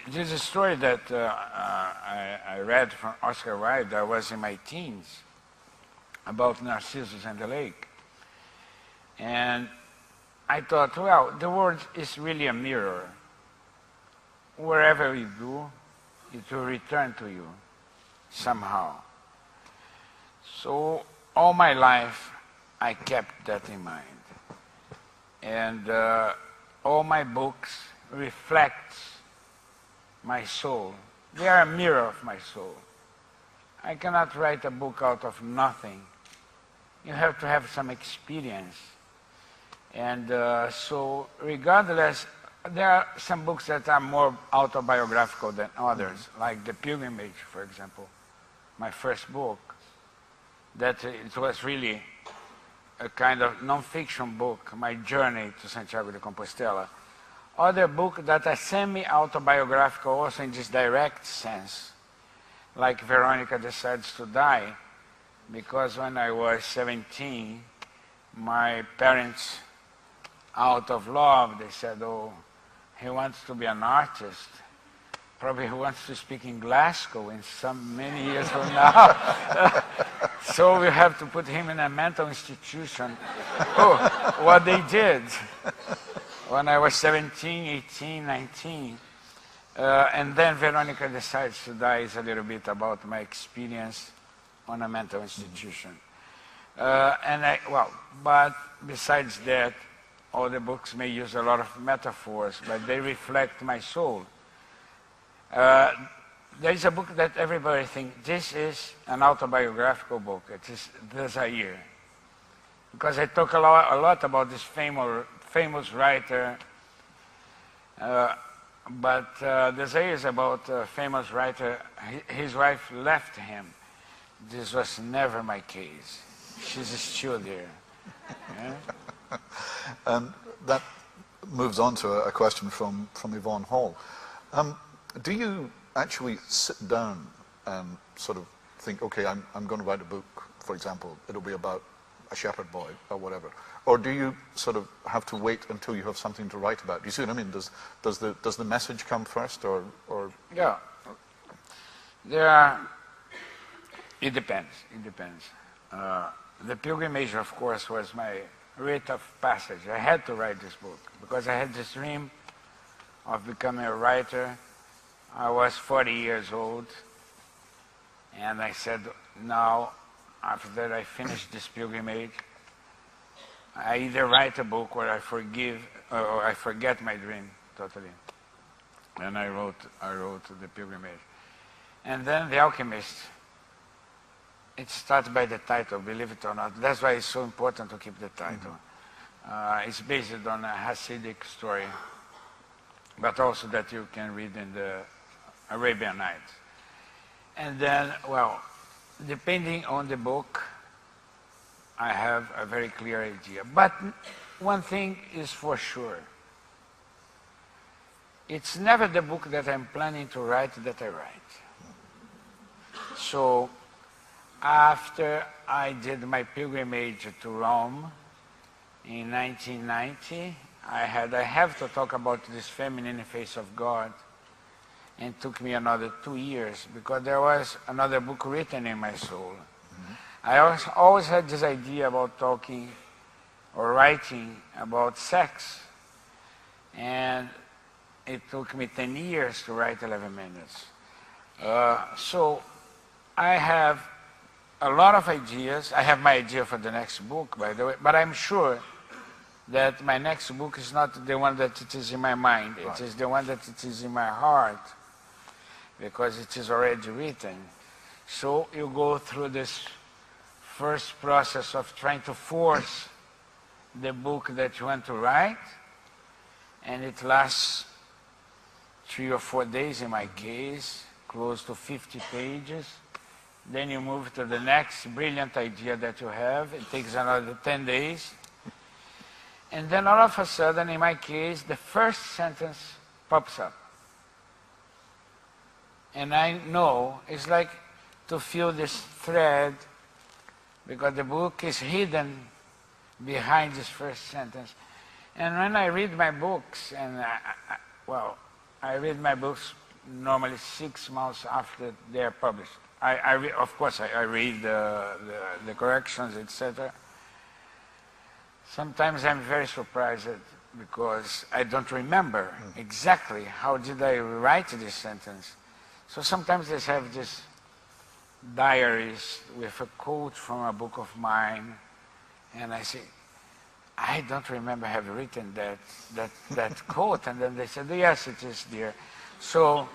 This is a story that I read from Oscar Wilde. I was in my teens, about Narcissus and the lake. And I thought, well, the world is really a mirror. Wherever you do, it will return to you somehow. So all my life, I kept that in mind. And all my books reflect my soul. They are a mirror of my soul. I cannot write a book out of nothing. You have to have some experience. And so regardless, there are some books that are more autobiographical than others, like The Pilgrimage, for example, my first book, that it was really a kind of non-fiction book, my journey to Santiago de Compostela. Other books that are semi-autobiographical also in this direct sense, like Veronica Decides to Die, because when I was 17, my parents, out of love, they said, oh, he wants to be an artist. Probably he wants to speak in Glasgow in many years from now. So we have to put him in a mental institution. Oh, what they did when I was 17, 18, 19. And then Veronica Decides to Die is a little bit about my experience on a mental institution. But besides that, all the books may use a lot of metaphors, but they reflect my soul. There is a book that everybody thinks, this is an autobiographical book. It is Desire. Because I talk a lot about this famous writer, but Desire is about a famous writer. His wife left him. This was never my case. She's still there. Yeah? And that moves on to a question from Yvonne Hall. Do you actually sit down and sort of think, okay, I'm going to write a book, for example, it'll be about a shepherd boy or whatever? Or do you sort of have to wait until you have something to write about? Do you see what I mean? Does the message come first or? Yeah. It depends. The Pilgrimage, of course, was my rite of passage. I had to write this book because I had this dream of becoming a writer. I was 40 years old, and I said, now, after I finish this pilgrimage, I either write a book or I forget my dream totally. And I wrote The Pilgrimage. And then The Alchemist. It starts by the title, believe it or not. That's why it's so important to keep the title. It's based on a Hasidic story, but also that you can read in the Arabian Nights. And then, well, depending on the book, I have a very clear idea. But one thing is for sure. It's never the book that I'm planning to write that I write. So, after I did my pilgrimage to Rome in 1990, I have to talk about this feminine face of God. And it took me another 2 years because there was another book written in my soul. I always had this idea about talking or writing about sex. And it took me 10 years to write 11 minutes. So I have a lot of ideas. I have my idea for the next book, by the way, but I'm sure that my next book is not the one that it is in my mind. Right. It is the one that it is in my heart, because it is already written. So you go through this first process of trying to force the book that you want to write, and it lasts 3 or 4 days in my case, close to 50 pages. Then you move to the next brilliant idea that you have. It takes another 10 days. And then all of a sudden, in my case, the first sentence pops up. And I know it's like to feel this thread, because the book is hidden behind this first sentence. And when I read my books, and I read my books normally 6 months after they are published. Of course, I read the corrections, etc. Sometimes I'm very surprised because I don't remember exactly how did I write this sentence. So sometimes I have these diaries with a quote from a book of mine, and I say, I don't remember have written that quote, and then they said, yes, it is there. So